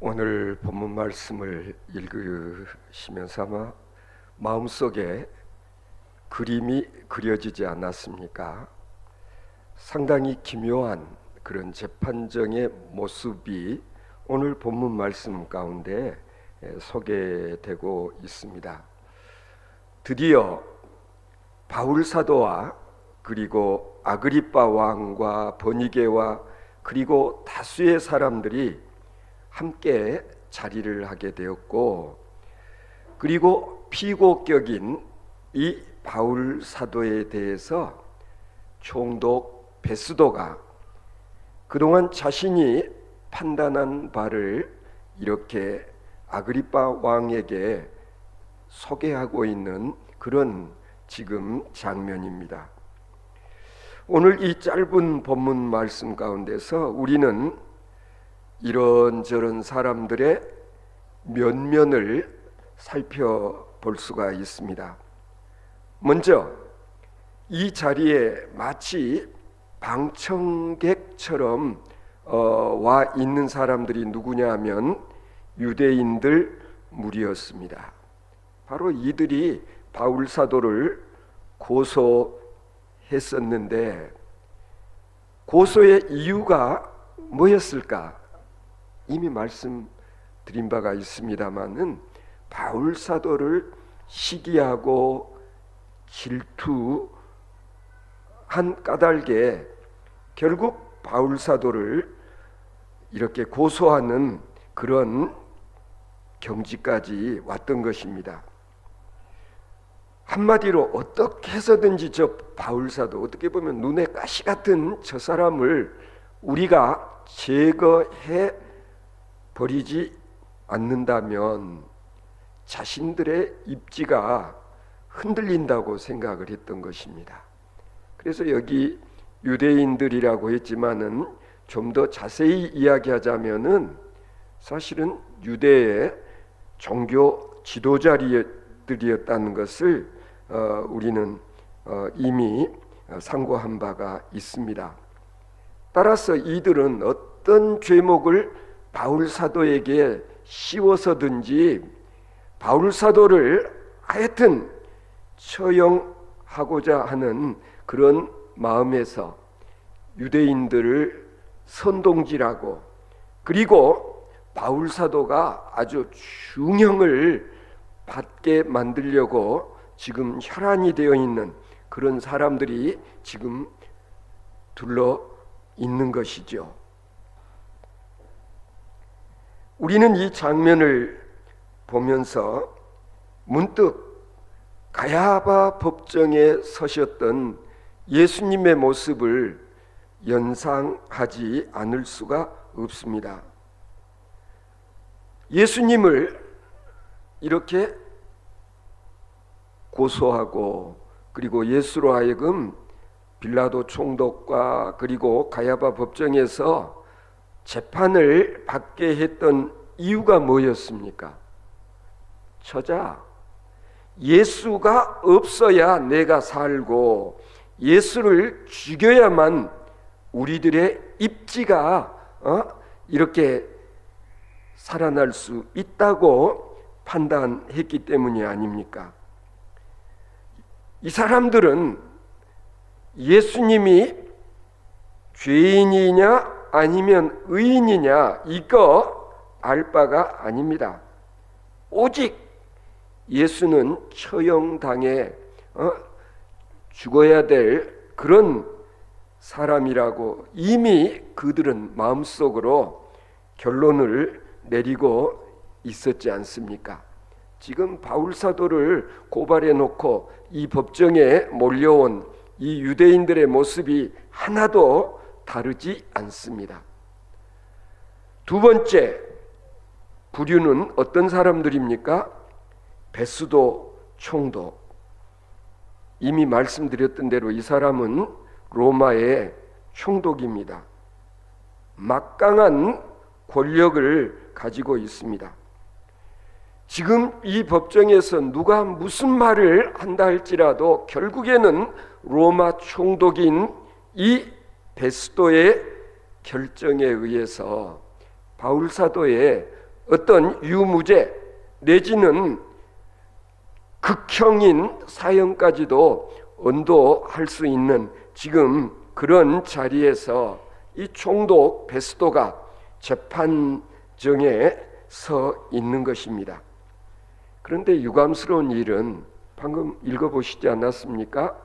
오늘 본문 말씀을 읽으시면서 아마 마음속에 그림이 그려지지 않았습니까? 상당히 기묘한 그런 재판정의 모습이 오늘 본문 말씀 가운데 소개되고 있습니다. 드디어 바울 사도와 그리고 아그리빠 왕과 버니게와 그리고 다수의 사람들이 함께 자리를 하게 되었고, 그리고 피고격인 이 바울 사도에 대해서 총독 베스도가 그동안 자신이 판단한 바를 이렇게 아그리빠 왕에게 소개하고 있는 그런 지금 장면입니다. 오늘 이 짧은 본문 말씀 가운데서 우리는 이런저런 사람들의 면면을 살펴볼 수가 있습니다. 먼저 이 자리에 마치 방청객처럼 와 있는 사람들이 누구냐 하면 유대인들 무리였습니다. 바로 이들이 바울 사도를 고소했었는데, 고소의 이유가 뭐였을까? 이미 말씀드린 바가 있습니다마는 바울 사도를 시기하고 질투한 까닭에 결국 바울 사도를 이렇게 고소하는 그런 경지까지 왔던 것입니다. 한마디로 어떻게 해서든지 저 바울 사도, 어떻게 보면 눈에 가시 같은 저 사람을 우리가 제거해 버리지 않는다면 자신들의 입지가 흔들린다고 생각을 했던 것입니다. 그래서 여기 유대인들이라고 했지만은 좀 더 자세히 이야기하자면은 사실은 유대의 종교 지도자들이었다는 것을 우리는 이미 상고한 바가 있습니다. 따라서 이들은 어떤 죄목을 바울 사도에게 씌워서든지 바울 사도를 하여튼 처형하고자 하는 그런 마음에서 유대인들을 선동질하고, 그리고 바울 사도가 아주 중형을 받게 만들려고 지금 혈안이 되어 있는 그런 사람들이 지금 둘러 있는 것이죠. 우리는 이 장면을 보면서 문득 가야바 법정에 서셨던 예수님의 모습을 연상하지 않을 수가 없습니다. 예수님을 이렇게 고소하고, 그리고 예수로 하여금 빌라도 총독과 그리고 가야바 법정에서 재판을 받게 했던 이유가 뭐였습니까? 저자, 예수가 없어야 내가 살고 예수를 죽여야만 우리들의 입지가 이렇게 살아날 수 있다고 판단했기 때문이 아닙니까? 이 사람들은 예수님이 죄인이냐 아니면 의인이냐 이거 알 바가 아닙니다. 오직 예수는 처형당해 죽어야 될 그런 사람이라고 이미 그들은 마음속으로 결론을 내리고 있었지 않습니까? 지금 바울 사도를 고발해 놓고 이 법정에 몰려온 이 유대인들의 모습이 하나도 다르지 않습니다. 두 번째 부류는 어떤 사람들입니까? 베스도 총독. 이미 말씀드렸던 대로 이 사람은 로마의 총독입니다. 막강한 권력을 가지고 있습니다. 지금 이 법정에서 누가 무슨 말을 한다 할지라도 결국에는 로마 총독인 이 베스도의 결정에 의해서 바울 사도의 어떤 유무죄 내지는 극형인 사형까지도 언도할 수 있는 지금 그런 자리에서 이 총독 베스도가 재판정에 서 있는 것입니다. 그런데 유감스러운 일은 방금 읽어보시지 않았습니까?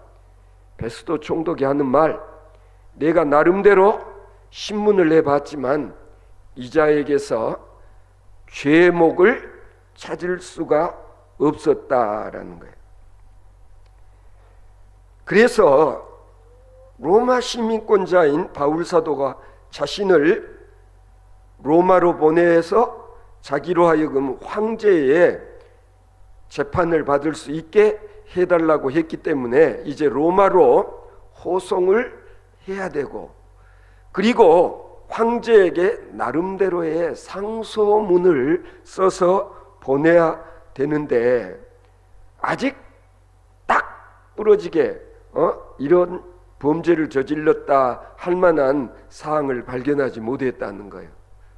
베스도 총독이 하는 말, 내가 나름대로 신문을 내봤지만 이자에게서 죄목을 찾을 수가 없었다라는 거예요. 그래서 로마 시민권자인 바울 사도가 자신을 로마로 보내서 자기로 하여금 황제의 재판을 받을 수 있게 해달라고 했기 때문에 이제 로마로 호송을 해야 되고, 그리고 황제에게 나름대로의 상소문을 써서 보내야 되는데 아직 딱 부러지게 이런 범죄를 저질렀다 할 만한 사항을 발견하지 못했다는 거예요.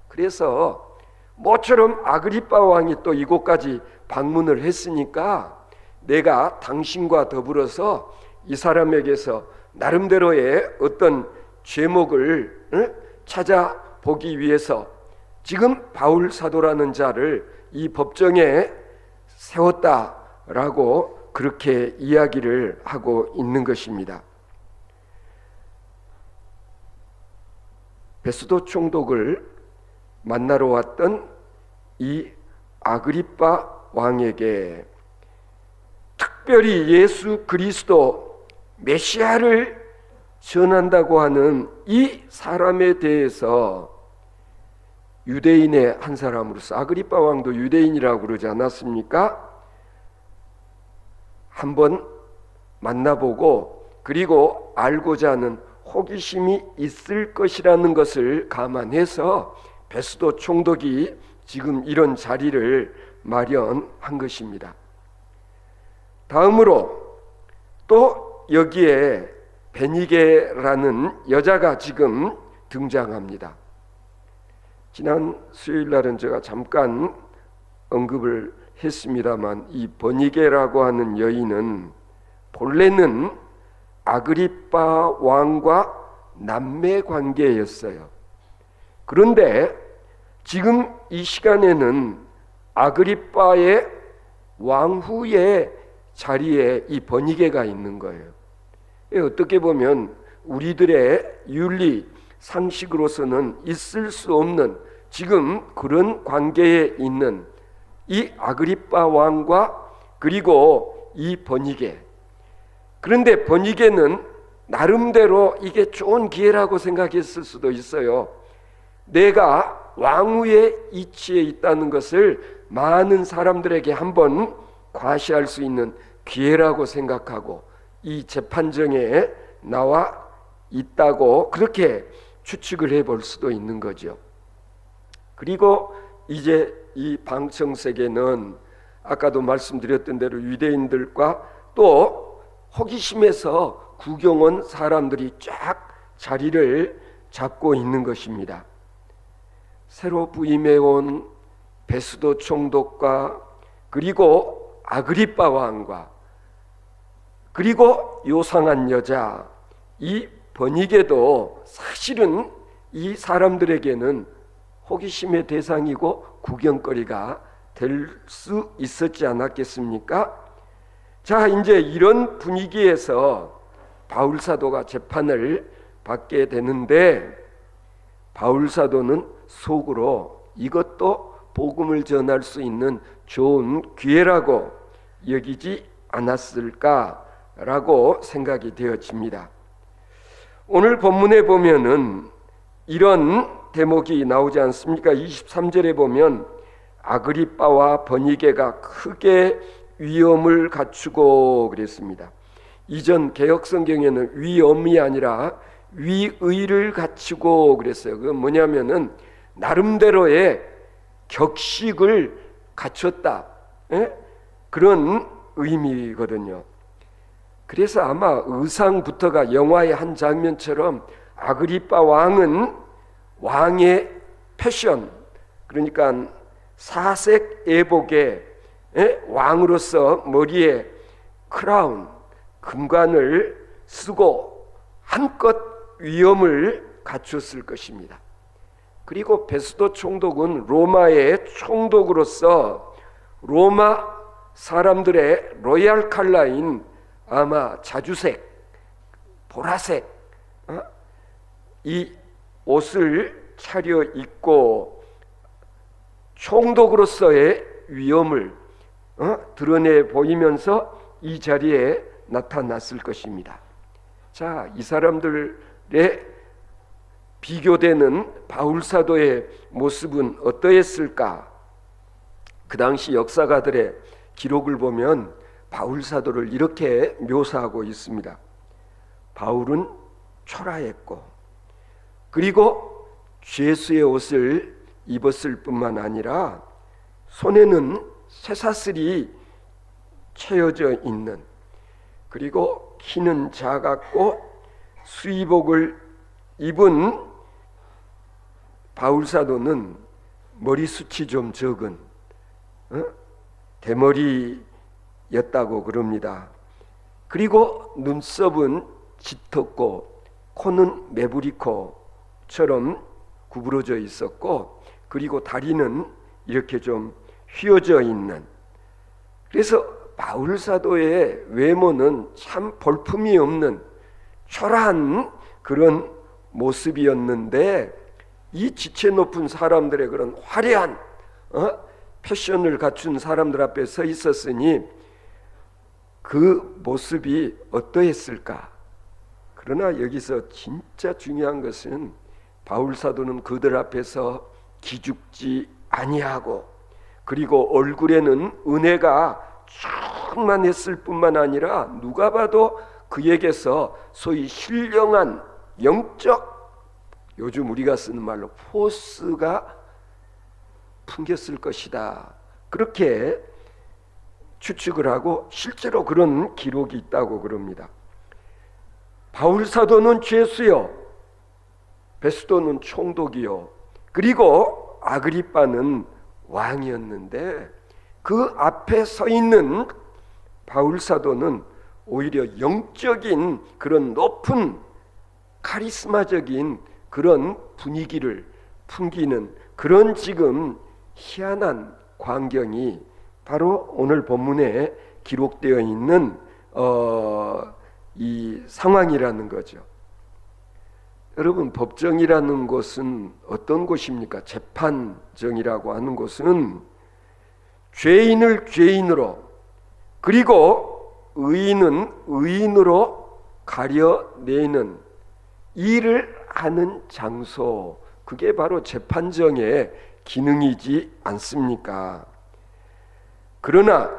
그래서 모처럼 아그리빠 왕이 또 이곳까지 방문을 했으니까 내가 당신과 더불어서 이 사람에게서 나름대로의 어떤 죄목을 찾아보기 위해서 지금 바울 사도라는 자를 이 법정에 세웠다라고 그렇게 이야기를 하고 있는 것입니다. 베스도 총독을 만나러 왔던 이 아그리빠 왕에게 특별히 예수 그리스도 메시아를 전한다고 하는 이 사람에 대해서 유대인의 한 사람으로서, 아그리빠 왕도 유대인이라고 그러지 않았습니까? 한번 만나보고 그리고 알고자 하는 호기심이 있을 것이라는 것을 감안해서 베스도 총독이 지금 이런 자리를 마련한 것입니다. 다음으로 또 여기에 베니게라는 여자가 지금 등장합니다. 지난 수요일 날은 제가 잠깐 언급을 했습니다만 이 베니게라고 하는 여인은 본래는 아그리빠 왕과 남매 관계였어요. 그런데 지금 이 시간에는 아그리빠의 왕후의 자리에 이 베니게가 있는 거예요. 어떻게 보면 우리들의 윤리 상식으로서는 있을 수 없는 지금 그런 관계에 있는 이 아그리빠 왕과 그리고 이 베니게. 그런데 베니게는 나름대로 이게 좋은 기회라고 생각했을 수도 있어요. 내가 왕후의 이치에 있다는 것을 많은 사람들에게 한번 과시할 수 있는 기회라고 생각하고 이 재판정에 나와 있다고 그렇게 추측을 해볼 수도 있는 거죠. 그리고 이제 이 방청석에는 아까도 말씀드렸던 대로 유대인들과 또 호기심에서 구경 온 사람들이 쫙 자리를 잡고 있는 것입니다. 새로 부임해 온 베스도 총독과 그리고 아그리빠 왕과 그리고 요상한 여자 이 베니게도 사실은 이 사람들에게는 호기심의 대상이고 구경거리가 될 수 있었지 않았겠습니까? 자, 이제 이런 분위기에서 바울 사도가 재판을 받게 되는데 바울 사도는 속으로 이것도 복음을 전할 수 있는 좋은 기회라고 여기지 않았을까라고 생각이 되어집니다. 오늘 본문에 보면은 이런 대목이 나오지 않습니까? 23절에 보면 아그리빠와 베니게가 크게 위엄을 갖추고 그랬습니다. 이전 개역성경에는 위엄이 아니라 위의를 갖추고 그랬어요. 그건 뭐냐면은 나름대로의 격식을 갖췄다, 그런 의미거든요. 그래서 아마 의상부터가 영화의 한 장면처럼 아그리빠 왕은 왕의 패션, 그러니까 사색 애복에 왕으로서 머리에 크라운, 금관을 쓰고 한껏 위엄을 갖췄을 것입니다. 그리고 베스도 총독은 로마의 총독으로서 로마 사람들의 로얄 컬러인 아마 자주색, 보라색 이 옷을 차려 입고 총독으로서의 위엄을 드러내 보이면서 이 자리에 나타났을 것입니다. 자, 이 사람들의 비교되는 바울 사도의 모습은 어떠했을까? 그 당시 역사가들의 기록을 보면 바울 사도를 이렇게 묘사하고 있습니다. 바울은 초라했고, 그리고 죄수의 옷을 입었을 뿐만 아니라 손에는 쇠사슬이 채워져 있는, 그리고 키는 작았고 수의복을 입은 바울 사도는 머리숱이 좀 적은 대머리였다고 그럽니다. 그리고 눈썹은 짙었고 코는 메부리코처럼 구부러져 있었고, 그리고 다리는 이렇게 좀 휘어져 있는, 그래서 바울 사도의 외모는 참 볼품이 없는 초라한 그런 모습이었는데, 이 지체 높은 사람들의 그런 화려한 패션을 갖춘 사람들 앞에 서 있었으니 그 모습이 어떠했을까? 그러나 여기서 진짜 중요한 것은 바울 사도는 그들 앞에서 기죽지 아니하고, 그리고 얼굴에는 은혜가 충만했을 뿐만 아니라 누가 봐도 그에게서 소위 신령한 영적, 요즘 우리가 쓰는 말로 포스가 풍겼을 것이다, 그렇게 추측을 하고 실제로 그런 기록이 있다고 그럽니다. 바울 사도는 죄수요, 베스도는 총독이요, 그리고 아그리빠는 왕이었는데 그 앞에 서 있는 바울 사도는 오히려 영적인 그런 높은 카리스마적인 그런 분위기를 풍기는 그런 지금 희한한 광경이 바로 오늘 본문에 기록되어 있는 이 상황이라는 거죠. 여러분, 법정이라는 곳은 어떤 곳입니까? 재판정이라고 하는 곳은 죄인을 죄인으로, 그리고 의인은 의인으로 가려내는 일을 하는 장소, 그게 바로 재판정의 기능이지 않습니까? 그러나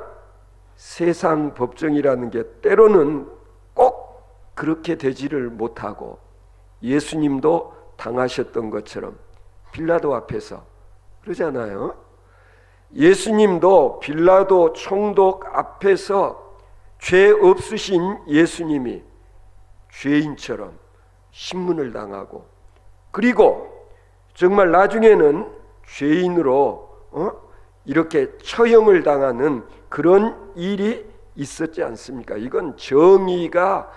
세상 법정이라는 게 때로는 꼭 그렇게 되지를 못하고, 예수님도 당하셨던 것처럼 빌라도 앞에서 그러잖아요. 예수님도 빌라도 총독 앞에서 죄 없으신 예수님이 죄인처럼 신문을 당하고, 그리고 정말 나중에는 죄인으로 이렇게 처형을 당하는 그런 일이 있었지 않습니까? 이건 정의가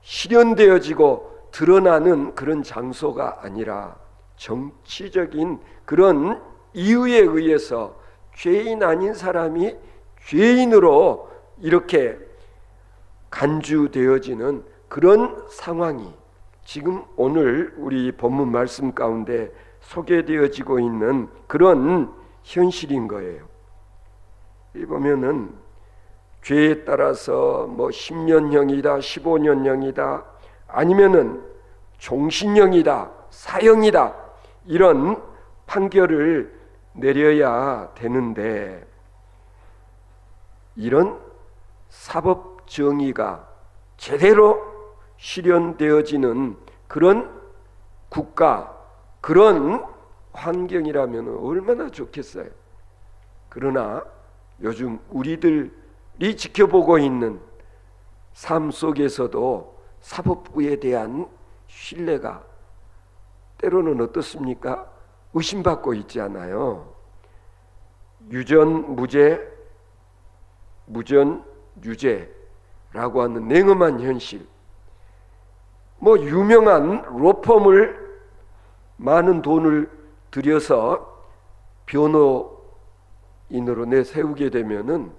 실현되어지고 드러나는 그런 장소가 아니라 정치적인 그런 이유에 의해서 죄인 아닌 사람이 죄인으로 이렇게 간주되어지는 그런 상황이 지금 오늘 우리 본문 말씀 가운데 소개되어지고 있는 그런 현실인 거예요. 이 보면은 죄에 따라서 뭐 10년형이다, 15년형이다, 아니면은 종신형이다, 사형이다, 이런 판결을 내려야 되는데, 이런 사법 정의가 제대로 실현되어지는 그런 국가, 그런 환경이라면 얼마나 좋겠어요. 그러나 요즘 우리들이 지켜보고 있는 삶 속에서도 사법부에 대한 신뢰가 때로는 어떻습니까? 의심받고 있지 않아요. 유전 무죄, 무전 유죄라고 하는 냉엄한 현실. 유명한 로펌을 많은 돈을 들여서 변호인으로 내세우게 되면은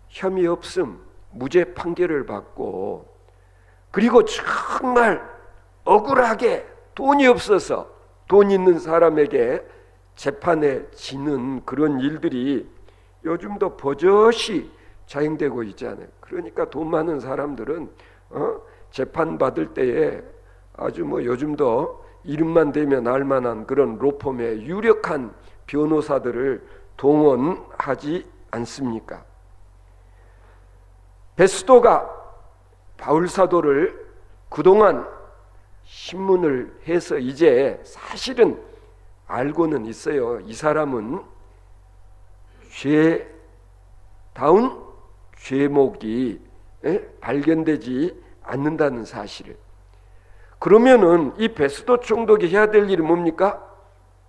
혐의 없음, 무죄 판결을 받고, 그리고 정말 억울하게 돈이 없어서 돈 있는 사람에게 재판에 지는 그런 일들이 요즘도 버젓이 자행되고 있잖아요. 그러니까 돈 많은 사람들은 재판 받을 때에 아주 요즘도 이름만 대면 알만한 그런 로펌의 유력한 변호사들을 동원하지 않습니까? 베스도가 바울 사도를 그동안 신문을 해서 이제 사실은 알고는 있어요. 이 사람은 죄다운 죄목이 발견되지 않는다는 사실을. 그러면은 이 베스도 총독이 해야 될 일이 뭡니까?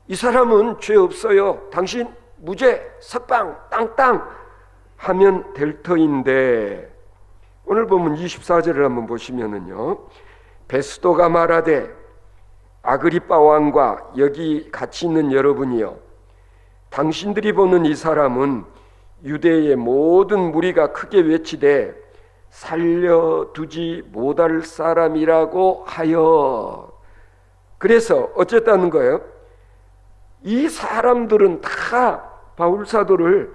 이 사람은 죄 없어요. 당신 무죄, 석방, 땅땅 하면 될 터인데, 오늘 보면 24절을 한번 보시면은요, 베스도가 말하되 아그리빠 왕과 여기 같이 있는 여러분이요, 당신들이 보는 이 사람은 유대의 모든 무리가 크게 외치되 살려두지 못할 사람이라고 하여. 그래서 어쨌다는 거예요? 이 사람들은 다 바울 사도를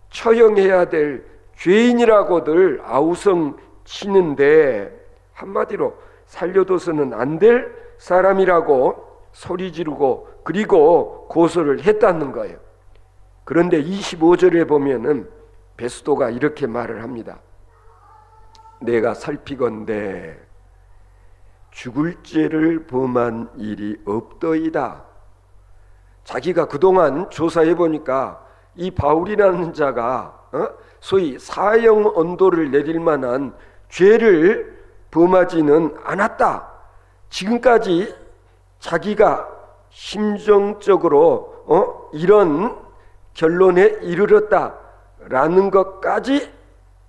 처형해야 될 죄인이라고들 아우성 치는데, 한마디로 살려둬서는 안 될 사람이라고 소리 지르고 그리고 고소를 했다는 거예요. 그런데 25절에 보면은 베스도가 이렇게 말을 합니다. 내가 살피건대 죽을 죄를 범한 일이 없더이다. 자기가 그동안 조사해 보니까 이 바울이라는 자가 소위 사형 언도를 내릴 만한 죄를 범하지는 않았다. 지금까지 자기가 심정적으로 이런 결론에 이르렀다라는 것까지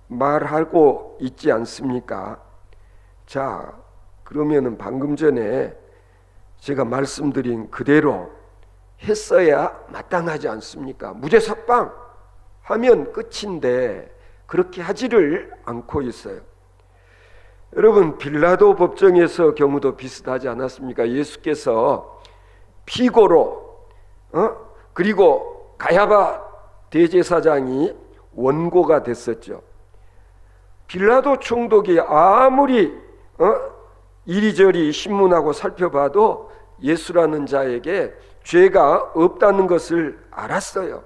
말하고 있지 않습니까? 자, 그러면은 방금 전에 제가 말씀드린 그대로 했어야 마땅하지 않습니까? 무죄 석방 하면 끝인데 그렇게 하지를 않고 있어요. 여러분, 빌라도 법정에서 경우도 비슷하지 않았습니까? 예수께서 피고로 그리고 가야바 대제사장이 원고가 됐었죠. 빌라도 총독이 아무리 이리저리 신문하고 살펴봐도 예수라는 자에게 죄가 없다는 것을 알았어요.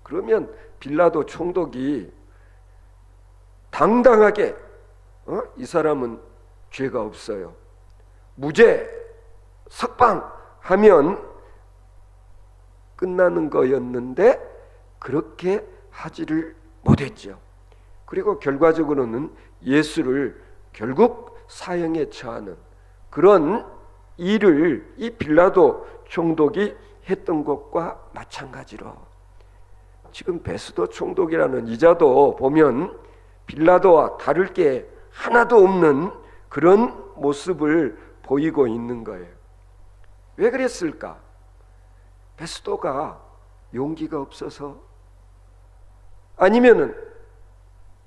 그러면 빌라도 총독이 당당하게 이 사람은 죄가 없어요, 무죄 석방하면 끝나는 거였는데 그렇게 하지를 못했죠. 그리고 결과적으로는 예수를 결국 사형에 처하는 그런 일을 이 빌라도 총독이 했던 것과 마찬가지로 지금 베스도 총독이라는 이자도 보면 빌라도와 다를 게 하나도 없는 그런 모습을 보이고 있는 거예요. 왜 그랬을까? 베스도가 용기가 없어서, 아니면은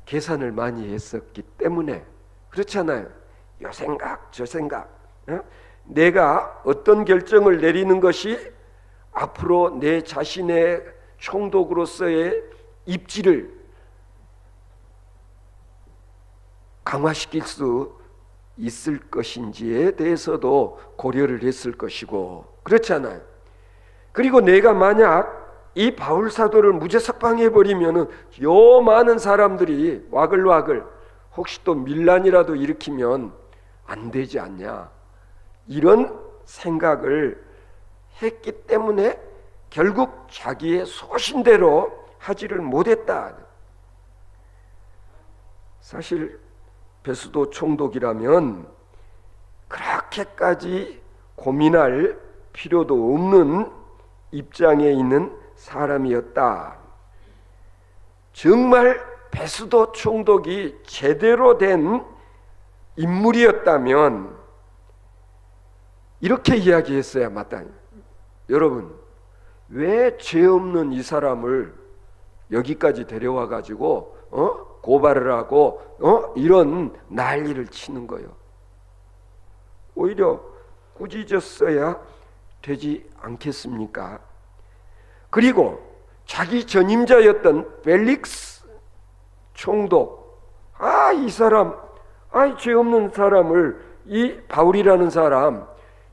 계산을 많이 했었기 때문에. 그렇잖아요. 요 생각 저 생각, 내가 어떤 결정을 내리는 것이 앞으로 내 자신의 총독으로서의 입지를 강화시킬 수 있을 것인지에 대해서도 고려를 했을 것이고, 그렇잖아요. 그리고 내가 만약 이 바울 사도를 무죄 석방해 버리면은 요 많은 사람들이 와글와글 혹시 또 밀란이라도 일으키면 안 되지 않냐, 이런 생각을 했기 때문에 결국 자기의 소신대로 하지를 못했다. 사실 베스도 총독이라면 그렇게까지 고민할 필요도 없는 입장에 있는 사람이었다. 정말 베스도 총독이 제대로 된 인물이었다면 이렇게 이야기했어야 마땅해요. 여러분, 왜 죄 없는 이 사람을 여기까지 데려와 가지고 고발을 하고 이런 난리를 치는 거예요? 오히려 꾸짖었어야 되지 않겠습니까? 그리고 자기 전임자였던 펠릭스 총독, 이 사람, 죄 없는 사람을, 이 바울이라는 사람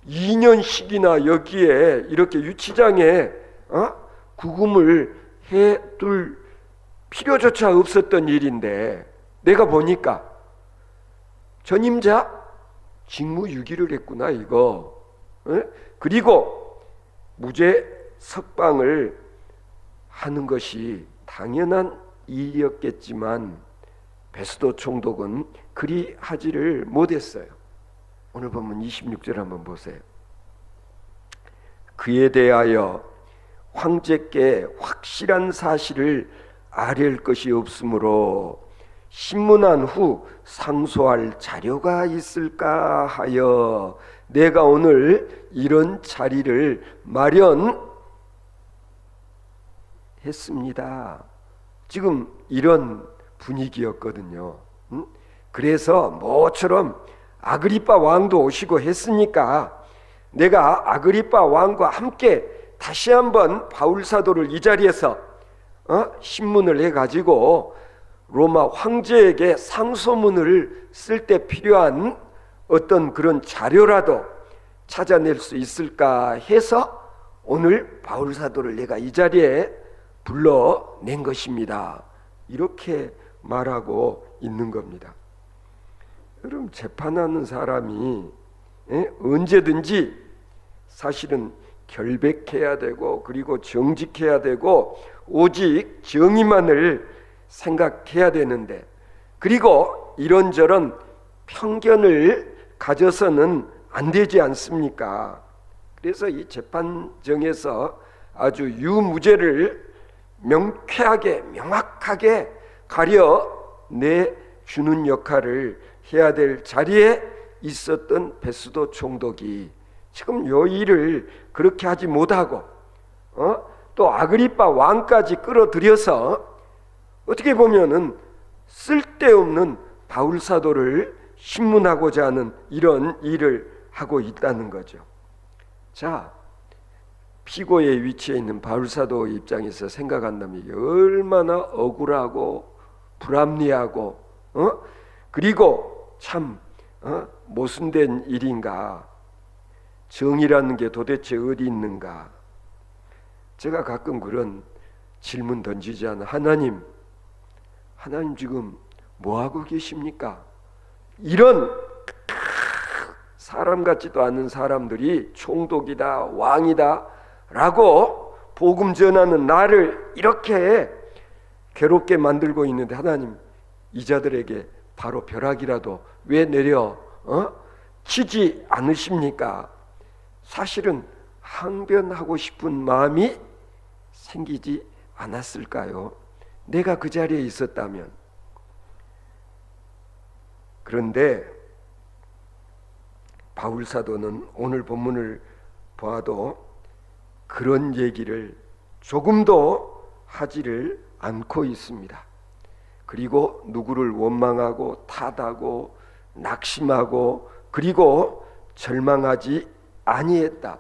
2년씩이나 여기에 이렇게 유치장에 구금을 해둘 필요조차 없었던 일인데, 내가 보니까 전임자 직무유기를 했구나 이거. 그리고 무죄 석방을 하는 것이 당연한 일이었겠지만 베스도 총독은 그리 하지를 못했어요. 오늘 본문 26절 한번 보세요. 그에 대하여 황제께 확실한 사실을 아뢰을 것이 없으므로 신문한 후 상소할 자료가 있을까 하여 내가 오늘 이런 자리를 마련했습니다. 지금 이런 분위기였거든요. 그래서 모처럼 아그리빠 왕도 오시고 했으니까 내가 아그리빠 왕과 함께 다시 한번 바울 사도를 이 자리에서 신문을 해가지고 로마 황제에게 상소문을 쓸 때 필요한 어떤 그런 자료라도 찾아낼 수 있을까 해서 오늘 바울 사도를 내가 이 자리에 불러낸 것입니다. 이렇게 말하고 있는 겁니다. 여러분, 재판하는 사람이 언제든지 사실은 결백해야 되고 그리고 정직해야 되고 오직 정의만을 생각해야 되는데, 그리고 이런저런 편견을 가져서는 안 되지 않습니까? 그래서 이 재판정에서 아주 유무죄를 명쾌하게 명확하게 가려내주는 역할을 해야 될 자리에 있었던 베스도 총독이 지금 요 일을 그렇게 하지 못하고 또 아그리빠 왕까지 끌어들여서 어떻게 보면은 쓸데없는 바울 사도를 신문하고자 하는 이런 일을 하고 있다는 거죠. 자, 피고의 위치에 있는 바울 사도 입장에서 생각한다면 이게 얼마나 억울하고 불합리하고 그리고 참 모순된 일인가, 정의라는 게 도대체 어디 있는가. 제가 가끔 그런 질문 던지지 않아. 하나님 지금 뭐하고 계십니까? 이런 사람 같지도 않은 사람들이 총독이다, 왕이다 라고 복음 전하는 나를 이렇게 괴롭게 만들고 있는데, 하나님 이 자들에게 바로 벼락이라도 왜 내려 치지 않으십니까? 사실은 항변하고 싶은 마음이 생기지 않았을까요? 내가 그 자리에 있었다면. 그런데 바울 사도는 오늘 본문을 봐도 그런 얘기를 조금도 하지를 않고 있습니다. 그리고 누구를 원망하고 탓하고 낙심하고 그리고 절망하지 아니했다.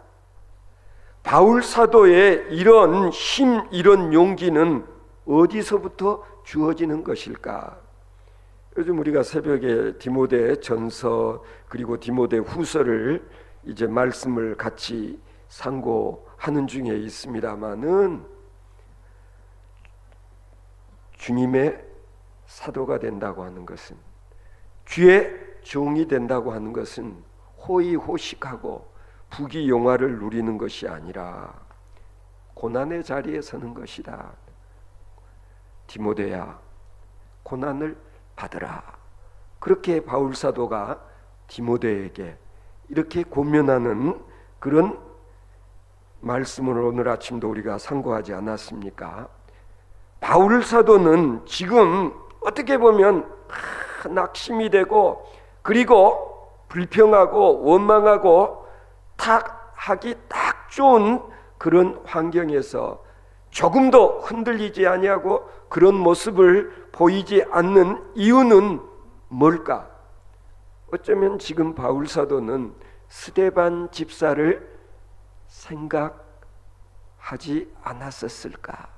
바울 사도의 이런 힘, 이런 용기는 어디서부터 주어지는 것일까? 요즘 우리가 새벽에 디모데 전서 그리고 디모데 후서를 이제 말씀을 같이 상고하는 중에 있습니다마는, 주님의 사도가 된다고 하는 것은, 주의 종이 된다고 하는 것은 호의호식하고 부귀영화를 누리는 것이 아니라 고난의 자리에 서는 것이다. 디모데야, 고난을 받으라. 그렇게 바울 사도가 디모데에게 이렇게 권면하는 그런 말씀을 오늘 아침도 우리가 상고하지 않았습니까? 바울 사도는 지금 어떻게 보면 낙심이 되고 그리고 불평하고 원망하고 하기 딱 좋은 그런 환경에서 조금도 흔들리지 아니하고 그런 모습을 보이지 않는 이유는 뭘까? 어쩌면 지금 바울 사도는 스데반 집사를 생각하지 않았었을까?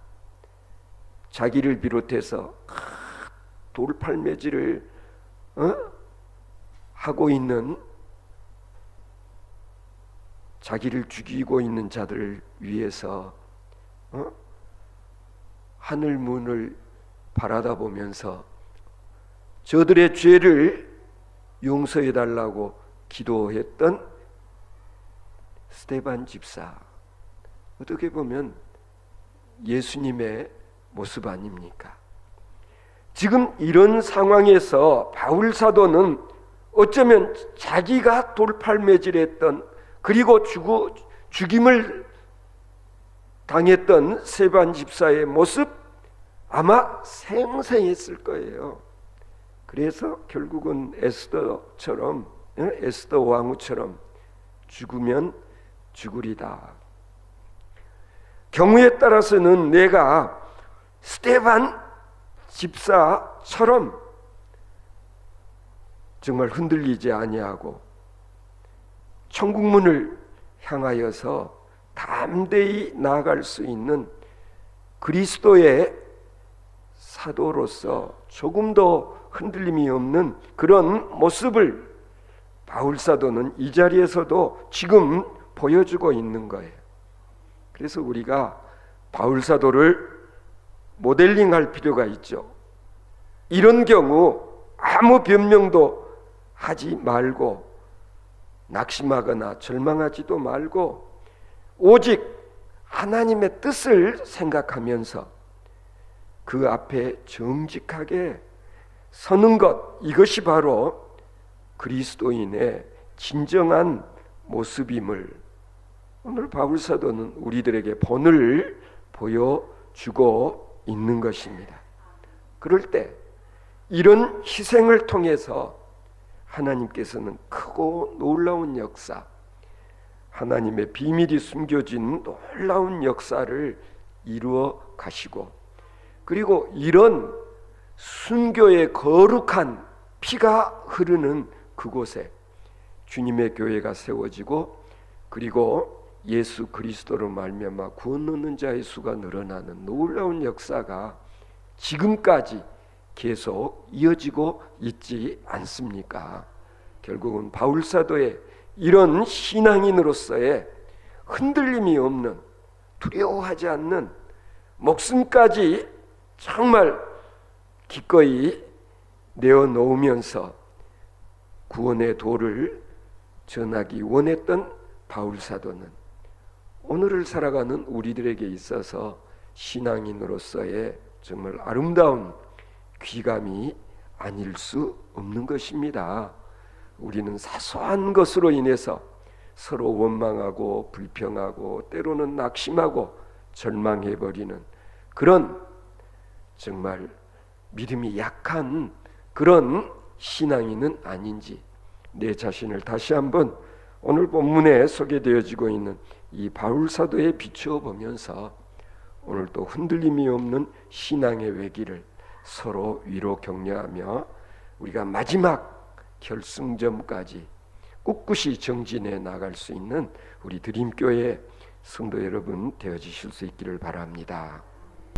자기를 비롯해서 돌팔매질을 하고 있는, 자기를 죽이고 있는 자들을 위해서 하늘 문을 바라다 보면서 저들의 죄를 용서해 달라고 기도했던 스데반 집사, 어떻게 보면 예수님의 모습 아닙니까? 지금 이런 상황에서 바울 사도는 어쩌면 자기가 돌팔매질했던, 그리고 죽임을 당했던 스데반 집사의 모습 아마 생생했을 거예요. 그래서 결국은 에스더처럼, 에스더 왕후처럼 죽으면 죽으리다. 경우에 따라서는 내가 스데반 집사처럼 정말 흔들리지 아니하고 천국문을 향하여서 담대히 나아갈 수 있는 그리스도의 사도로서 조금도 흔들림이 없는 그런 모습을 바울 사도는 이 자리에서도 지금 보여주고 있는 거예요. 그래서 우리가 바울 사도를 모델링할 필요가 있죠. 이런 경우 아무 변명도 하지 말고 낙심하거나 절망하지도 말고 오직 하나님의 뜻을 생각하면서 그 앞에 정직하게 서는 것, 이것이 바로 그리스도인의 진정한 모습임을 오늘 바울 사도는 우리들에게 본을 보여주고 있는 것입니다. 그럴 때 이런 희생을 통해서 하나님께서는 크고 놀라운 역사, 하나님의 비밀이 숨겨진 놀라운 역사를 이루어 가시고, 그리고 이런 순교의 거룩한 피가 흐르는 그곳에 주님의 교회가 세워지고, 그리고 예수 그리스도로 말미암아 구원 얻는 자의 수가 늘어나는 놀라운 역사가 지금까지 계속 이어지고 있지 않습니까? 결국은 바울 사도의 이런 신앙인으로서의 흔들림이 없는, 두려워하지 않는, 목숨까지 정말 기꺼이 내어놓으면서 구원의 도를 전하기 원했던 바울 사도는 오늘을 살아가는 우리들에게 있어서 신앙인으로서의 정말 아름다운 귀감이 아닐 수 없는 것입니다. 우리는 사소한 것으로 인해서 서로 원망하고 불평하고 때로는 낙심하고 절망해버리는 그런 정말 믿음이 약한 그런 신앙인은 아닌지 내 자신을 다시 한번 오늘 본문에 소개되어지고 있는 이 바울 사도에 비추어 보면서 오늘 또 흔들림이 없는 신앙의 외기를 서로 위로 격려하며 우리가 마지막 결승점까지 꿋꿋이 정진해 나갈 수 있는 우리 드림교회 성도 여러분 되어지실 수 있기를 바랍니다.